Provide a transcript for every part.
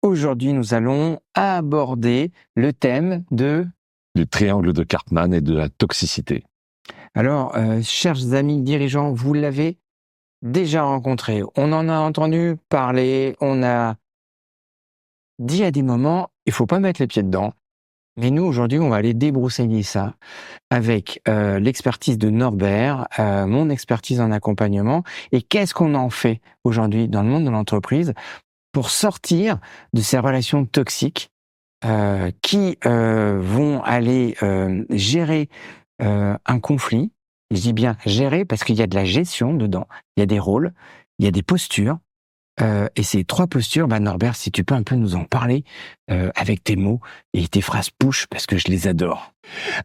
aujourd'hui, nous allons aborder le thème du triangle de Karpman et de la toxicité. Alors, chers amis dirigeants, vous l'avez déjà rencontré. On en a entendu parler, on a dit à des moments, il faut pas mettre les pieds dedans. Mais nous, aujourd'hui, on va aller débroussailler ça avec l'expertise de Norbert, mon expertise en accompagnement. Et qu'est-ce qu'on en fait aujourd'hui dans le monde de l'entreprise pour sortir de ces relations toxiques qui vont aller gérer un conflit. Je dis bien gérer parce qu'il y a de la gestion dedans, il y a des rôles, il y a des postures. Et ces 3 postures, Norbert, si tu peux un peu nous en parler avec tes mots et tes phrases push, parce que je les adore.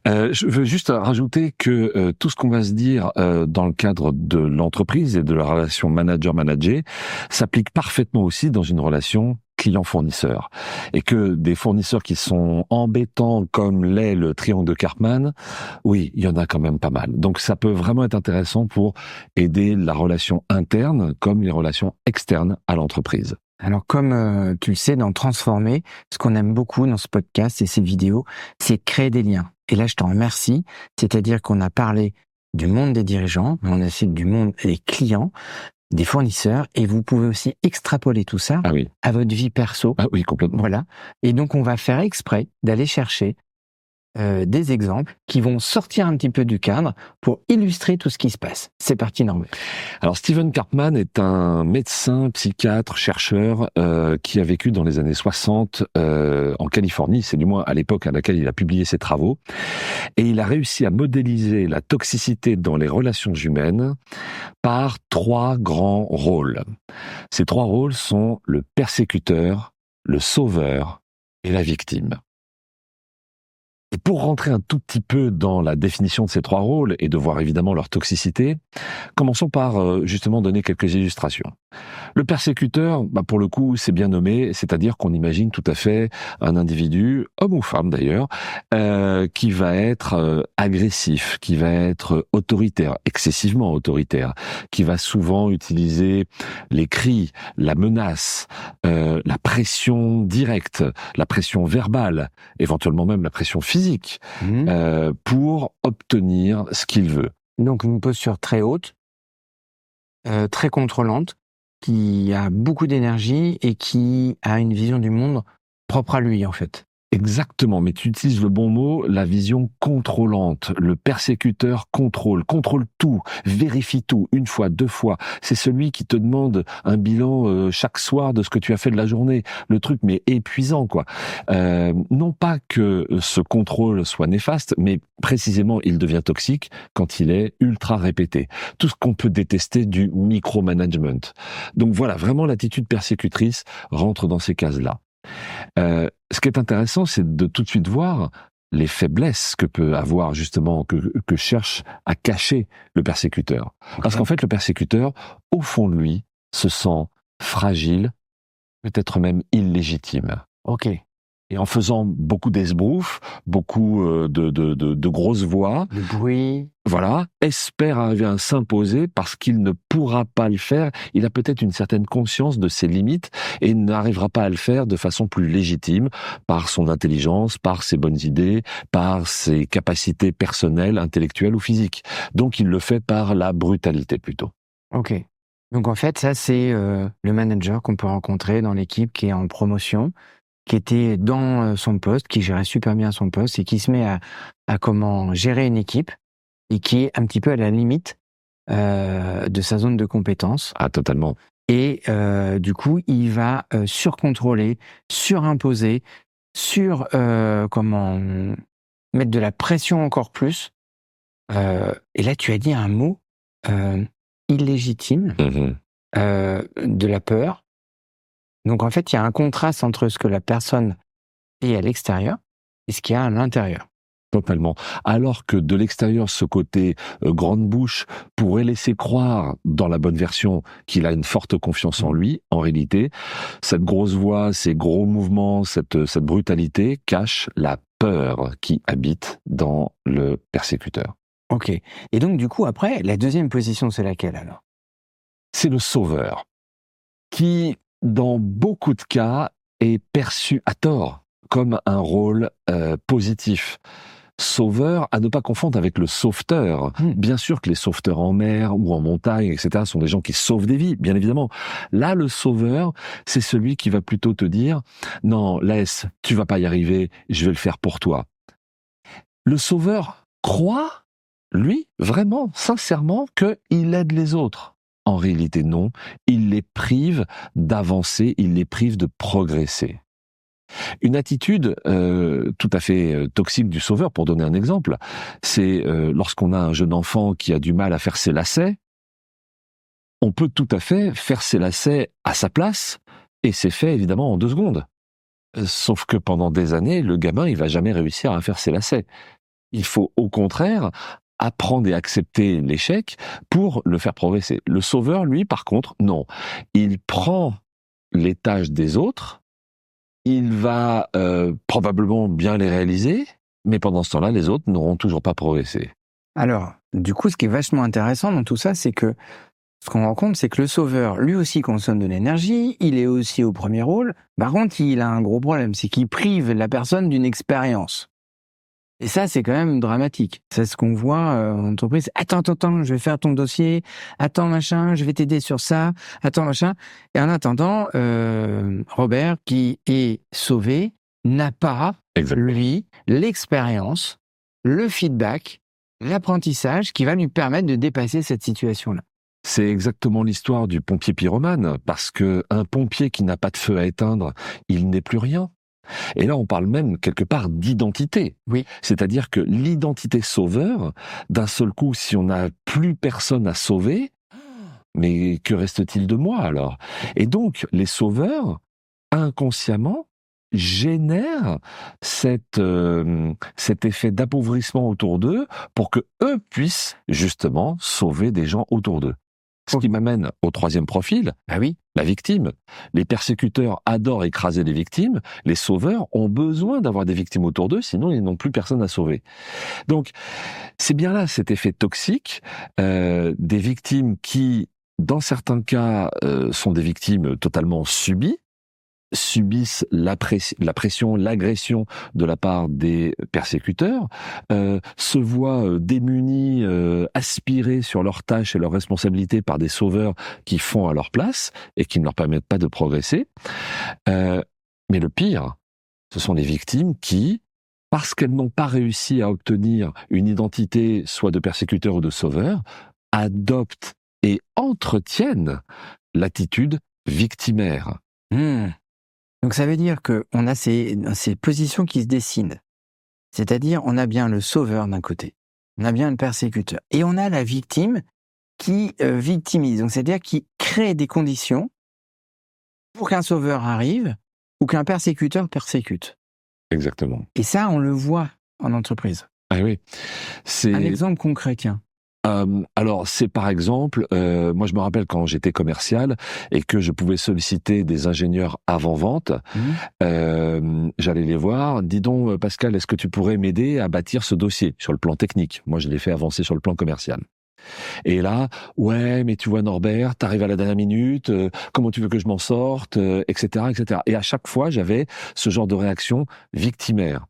Je veux juste rajouter que tout ce qu'on va se dire dans le cadre de l'entreprise et de la relation manager-manager s'applique parfaitement aussi dans une relation client-fournisseur. Et que des fournisseurs qui sont embêtants comme l'est le triangle de Karpman, oui, il y en a quand même pas mal. Donc ça peut vraiment être intéressant pour aider la relation interne comme les relations externes à l'entreprise. Alors comme tu le sais, dans Transformer, ce qu'on aime beaucoup dans ce podcast et ces vidéos, c'est de créer des liens. Et là, je t'en remercie. C'est-à-dire qu'on a parlé du monde des dirigeants, mais on a fait du monde des clients, des fournisseurs, et vous pouvez aussi extrapoler tout ça à votre vie perso. Ah oui, complètement. Voilà. Et donc, on va faire exprès d'aller chercher des exemples qui vont sortir un petit peu du cadre pour illustrer tout ce qui se passe. C'est parti, Norbert. Alors, Stephen Karpman est un médecin, psychiatre, chercheur qui a vécu dans les années 60 en Californie. C'est du moins à l'époque à laquelle il a publié ses travaux. Et il a réussi à modéliser la toxicité dans les relations humaines par 3 grands rôles. Ces 3 rôles sont le persécuteur, le sauveur et la victime. Et pour rentrer un tout petit peu dans la définition de ces 3 rôles et de voir évidemment leur toxicité, commençons par justement donner quelques illustrations. Le persécuteur, pour le coup, c'est bien nommé, c'est-à-dire qu'on imagine tout à fait un individu, homme ou femme d'ailleurs, qui va être agressif, qui va être autoritaire, excessivement autoritaire, qui va souvent utiliser les cris, la menace, la pression directe, la pression verbale, éventuellement même la pression physique, pour obtenir ce qu'il veut. Donc une posture très haute, très contrôlante, qui a beaucoup d'énergie et qui a une vision du monde propre à lui, en fait. Exactement, mais tu utilises le bon mot, la vision contrôlante. Le persécuteur contrôle tout, vérifie tout, 1 fois, 2 fois. C'est celui qui te demande un bilan chaque soir de ce que tu as fait de la journée. Le truc, mais épuisant, quoi. Non pas que ce contrôle soit néfaste, mais précisément, il devient toxique quand il est ultra répété. Tout ce qu'on peut détester du micromanagement. Donc voilà, vraiment l'attitude persécutrice rentre dans ces cases-là. Ce qui est intéressant, c'est de tout de suite voir les faiblesses que peut avoir justement, que cherche à cacher le persécuteur. Parce qu'en fait, le persécuteur, au fond de lui, se sent fragile, peut-être même illégitime. Ok. Et en faisant beaucoup d'esbroufs, beaucoup de grosses voix, le bruit, voilà, espère arriver à s'imposer parce qu'il ne pourra pas le faire. Il a peut-être une certaine conscience de ses limites et n'arrivera pas à le faire de façon plus légitime par son intelligence, par ses bonnes idées, par ses capacités personnelles, intellectuelles ou physiques. Donc il le fait par la brutalité plutôt. Ok. Donc en fait, ça c'est le manager qu'on peut rencontrer dans l'équipe qui est en promotion, qui était dans son poste, qui gérait super bien son poste et qui se met à comment gérer une équipe et qui est un petit peu à la limite de sa zone de compétence. Ah, totalement. Et du coup, il va surcontrôler, surimposer, comment mettre de la pression encore plus. Et là, tu as dit un mot illégitime, de la peur. Donc en fait, il y a un contraste entre ce que la personne est à l'extérieur et ce qu'il y a à l'intérieur. Totalement. Alors que de l'extérieur, ce côté grande bouche pourrait laisser croire, dans la bonne version, qu'il a une forte confiance en lui, en réalité, cette grosse voix, ces gros mouvements, cette brutalité cache la peur qui habite dans le persécuteur. Ok. Et donc du coup, après, la deuxième position, c'est laquelle alors ? C'est le sauveur, qui, dans beaucoup de cas, est perçu à tort comme un rôle positif. Sauveur, à ne pas confondre avec le sauveteur. Bien sûr que les sauveteurs en mer ou en montagne, etc., sont des gens qui sauvent des vies, bien évidemment. Là, le sauveur, c'est celui qui va plutôt te dire « Non, laisse, tu vas pas y arriver, je vais le faire pour toi ». Le sauveur croit, lui, vraiment, sincèrement, qu'il aide les autres. En réalité, non. Il les prive d'avancer, il les prive de progresser. Une attitude tout à fait toxique du sauveur, pour donner un exemple, c'est lorsqu'on a un jeune enfant qui a du mal à faire ses lacets, on peut tout à fait faire ses lacets à sa place, et c'est fait évidemment en 2 secondes. Sauf que pendant des années, le gamin, il va jamais réussir à faire ses lacets. Il faut au contraire apprendre et accepter l'échec pour le faire progresser. Le sauveur, lui, par contre, non. Il prend les tâches des autres, il va probablement bien les réaliser, mais pendant ce temps-là, les autres n'auront toujours pas progressé. Alors, du coup, ce qui est vachement intéressant dans tout ça, c'est que ce qu'on rend compte, c'est que le sauveur, lui aussi, consomme de l'énergie, il est aussi au premier rôle. Par contre, il a un gros problème, c'est qu'il prive la personne d'une expérience. Et ça, c'est quand même dramatique. C'est ce qu'on voit en entreprise. Attends, je vais faire ton dossier. Attends, machin, je vais t'aider sur ça. Attends, machin. Et en attendant, Robert, qui est sauvé, n'a pas, lui, l'expérience, le feedback, l'apprentissage qui va lui permettre de dépasser cette situation-là. C'est exactement l'histoire du pompier pyromane, parce que un pompier qui n'a pas de feu à éteindre, il n'est plus rien. Et là, on parle même quelque part d'identité. Oui. C'est-à-dire que l'identité sauveur, d'un seul coup, si on n'a plus personne à sauver, mais que reste-t-il de moi alors? Et donc, les sauveurs, inconsciemment, génèrent cet effet d'appauvrissement autour d'eux pour que eux puissent justement sauver des gens autour d'eux. Ce qui m'amène au 3e profil, la victime. Les persécuteurs adorent écraser les victimes, les sauveurs ont besoin d'avoir des victimes autour d'eux, sinon ils n'ont plus personne à sauver. Donc, c'est bien là cet effet toxique, des victimes qui, dans certains cas, sont des victimes totalement subissent la pression, l'agression de la part des persécuteurs, se voient démunis, aspirés sur leurs tâches et leurs responsabilités par des sauveurs qui font à leur place et qui ne leur permettent pas de progresser. Mais le pire, ce sont les victimes qui, parce qu'elles n'ont pas réussi à obtenir une identité soit de persécuteur ou de sauveur, adoptent et entretiennent l'attitude victimaire. Donc ça veut dire qu'on a ces positions qui se dessinent. C'est-à-dire, on a bien le sauveur d'un côté, on a bien le persécuteur, et on a la victime qui victimise. Donc c'est-à-dire qui crée des conditions pour qu'un sauveur arrive ou qu'un persécuteur persécute. Exactement. Et ça, on le voit en entreprise. Ah oui. Un exemple concret, tiens. Alors, c'est par exemple, moi je me rappelle quand j'étais commercial et que je pouvais solliciter des ingénieurs avant-vente, j'allais les voir, dis donc Pascal, est-ce que tu pourrais m'aider à bâtir ce dossier sur le plan technique? Moi je l'ai fait avancer sur le plan commercial. Et là, ouais, mais tu vois Norbert, t'arrives à la dernière minute, comment tu veux que je m'en sorte, etc., etc. Et à chaque fois, j'avais ce genre de réaction victimaire.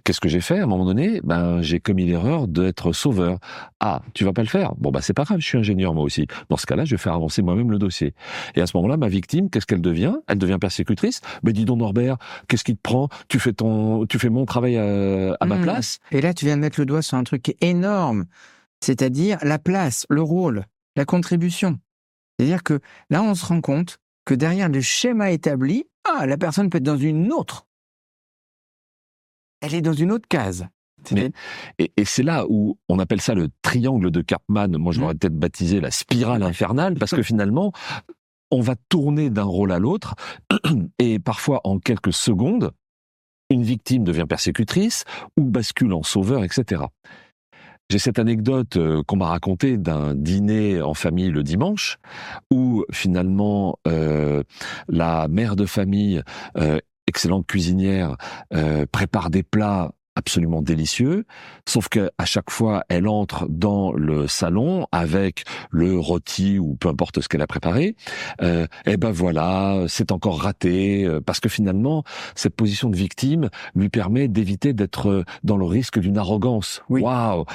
Qu'est-ce que j'ai fait? À un moment donné, j'ai commis l'erreur d'être sauveur. Ah, tu vas pas le faire? Bon, c'est pas grave, je suis ingénieur moi aussi. Dans ce cas-là, je vais faire avancer moi-même le dossier. Et à ce moment-là, ma victime, qu'est-ce qu'elle devient? Elle devient persécutrice. Mais dis donc Norbert, qu'est-ce qui te prend? Tu fais mon travail à ma place. Et là, tu viens de mettre le doigt sur un truc qui est énorme. C'est-à-dire la place, le rôle, la contribution. C'est-à-dire que là, on se rend compte que derrière le schéma établi, la personne peut être dans une autre. Elle est dans une autre case. Et c'est là où on appelle ça le triangle de Karpman. Moi, je l'aurais peut-être baptisé la spirale infernale, parce que finalement, on va tourner d'un rôle à l'autre, et parfois en quelques secondes, une victime devient persécutrice, ou bascule en sauveur, etc. J'ai cette anecdote qu'on m'a racontée d'un dîner en famille le dimanche, où finalement la mère de famille, excellente cuisinière, prépare des plats absolument délicieux, sauf que à chaque fois, elle entre dans le salon avec le rôti ou peu importe ce qu'elle a préparé. Et ben voilà, c'est encore raté, parce que finalement, cette position de victime lui permet d'éviter d'être dans le risque d'une arrogance. Oui. Waouh,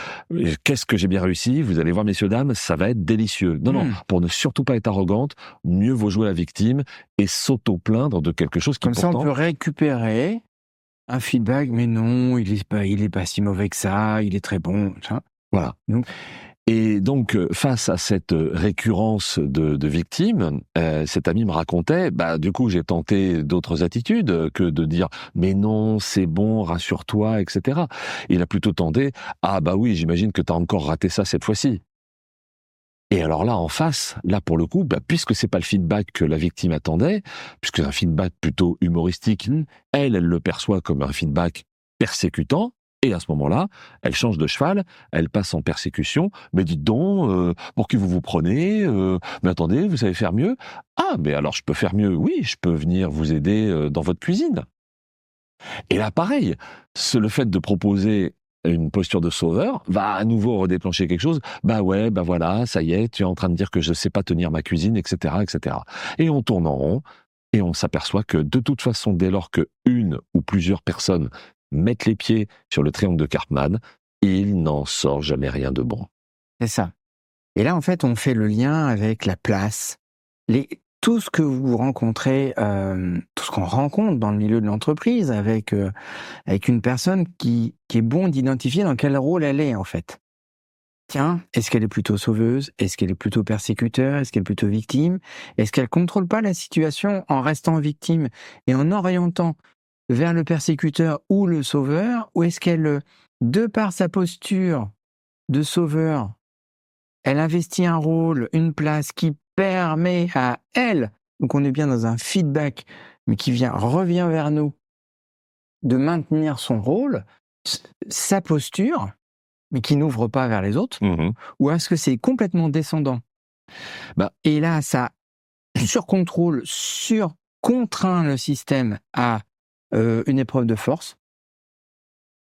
qu'est-ce que j'ai bien réussi! Vous allez voir, messieurs dames, ça va être délicieux. Non, pour ne surtout pas être arrogante, mieux vaut jouer la victime et s'auto-plaindre de quelque chose qui Comme pourtant... ça, on peut récupérer un feedback, mais non, il est pas si mauvais que ça, il est très bon. Voilà. Donc, Et donc, face à cette récurrence de victimes, cet ami me racontait, du coup, j'ai tenté d'autres attitudes que de dire « mais non, c'est bon, rassure-toi », etc. Il a plutôt tenté « ah bah oui, j'imagine que t'as encore raté ça cette fois-ci ». Et alors là, en face, là pour le coup, puisque c'est pas le feedback que la victime attendait, puisque c'est un feedback plutôt humoristique, elle le perçoit comme un feedback persécutant, et à ce moment-là, elle change de cheval, elle passe en persécution. Mais dites donc, pour qui vous vous prenez? Mais attendez, vous savez faire mieux? Ah, mais alors je peux faire mieux. Oui, je peux venir vous aider dans votre cuisine. Et là, pareil, le fait de proposer une posture de sauveur va à nouveau redéclencher quelque chose. Bah ouais, bah voilà, ça y est, tu es en train de dire que je sais pas tenir ma cuisine, etc., etc. Et on tourne en rond et on s'aperçoit que de toute façon, dès lors que une ou plusieurs personnes mettent les pieds sur le triangle de Karpman, il n'en sort jamais rien de bon. c'est ça. Et là, en fait, on fait le lien avec la place. Tout ce que vous rencontrez, tout ce qu'on rencontre dans le milieu de l'entreprise avec une personne qui est bon d'identifier dans quel rôle elle est, en fait. Tiens, est-ce qu'elle est plutôt sauveuse? Est-ce qu'elle est plutôt persécuteur? Est-ce qu'elle est plutôt victime? Est-ce qu'elle contrôle pas la situation en restant victime et en orientant vers le persécuteur ou le sauveur? Ou est-ce qu'elle, de par sa posture de sauveur, elle investit un rôle, une place qui permet à elle, donc on est bien dans un feedback, mais qui revient vers nous, de maintenir son rôle, sa posture, mais qui n'ouvre pas vers les autres, ou est-ce que c'est complètement descendant? Et là, ça surcontrôle, surcontraint le système à une épreuve de force,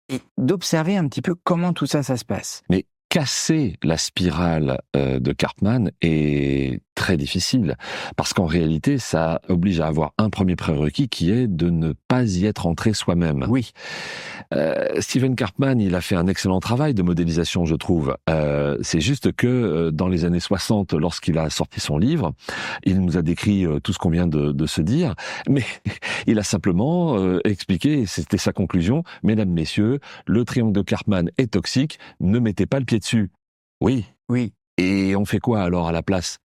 et d'observer un petit peu comment tout ça se passe. Mais casser la spirale de Karpman est très difficile, parce qu'en réalité, ça oblige à avoir un premier prérequis qui est de ne pas y être entré soi-même. Oui. Stephen Karpman, il a fait un excellent travail de modélisation, je trouve. C'est juste que dans les années 60, lorsqu'il a sorti son livre, il nous a décrit tout ce qu'on vient de se dire, mais il a simplement expliqué, et c'était sa conclusion, « Mesdames, Messieurs, le triangle de Karpman est toxique, ne mettez pas le pied dessus. » Oui. Et on fait quoi alors à la place?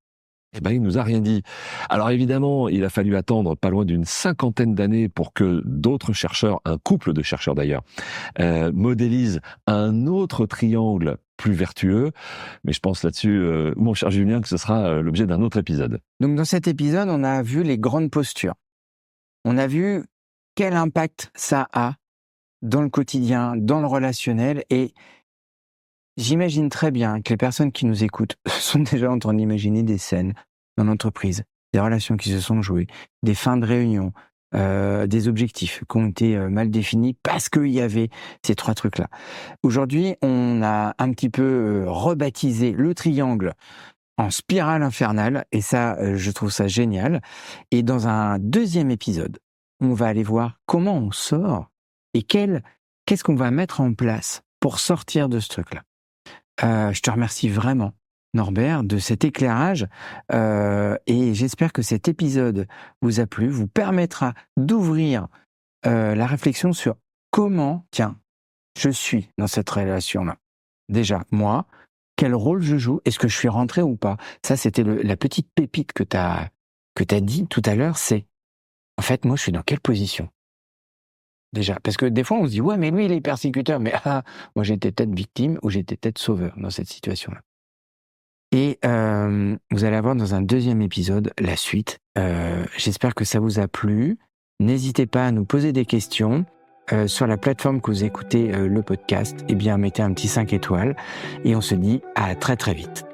Il nous a rien dit. Alors évidemment, il a fallu attendre pas loin d'une 50aine d'années pour que d'autres chercheurs, un couple de chercheurs d'ailleurs, modélisent un autre triangle plus vertueux. Mais je pense là-dessus, mon cher Julien, que ce sera l'objet d'un autre épisode. Donc dans cet épisode, on a vu les grandes postures. On a vu quel impact ça a dans le quotidien, dans le relationnel, et j'imagine très bien que les personnes qui nous écoutent sont déjà en train d'imaginer des scènes dans l'entreprise, des relations qui se sont jouées, des fins de réunion, des objectifs qui ont été mal définis parce qu'il y avait ces trois trucs-là. Aujourd'hui, on a un petit peu rebaptisé le triangle en spirale infernale, et ça, je trouve ça génial. Et dans un deuxième épisode, on va aller voir comment on sort et qu'est-ce qu'on va mettre en place pour sortir de ce truc-là. Je te remercie vraiment, Norbert, de cet éclairage, et j'espère que cet épisode vous a plu, vous permettra d'ouvrir la réflexion sur comment, je suis dans cette relation-là. Déjà, moi, quel rôle je joue? Est-ce que je suis rentré ou pas? Ça, c'était la petite pépite que t'as dit tout à l'heure, c'est, en fait, moi, je suis dans quelle position? Déjà, parce que des fois, on se dit, ouais, mais lui, il est persécuteur, mais moi, j'étais peut-être victime ou j'étais peut-être sauveur dans cette situation-là. Et vous allez avoir dans un deuxième épisode la suite. J'espère que ça vous a plu. N'hésitez pas à nous poser des questions. Sur la plateforme que vous écoutez le podcast, mettez un petit 5 étoiles et on se dit à très très vite.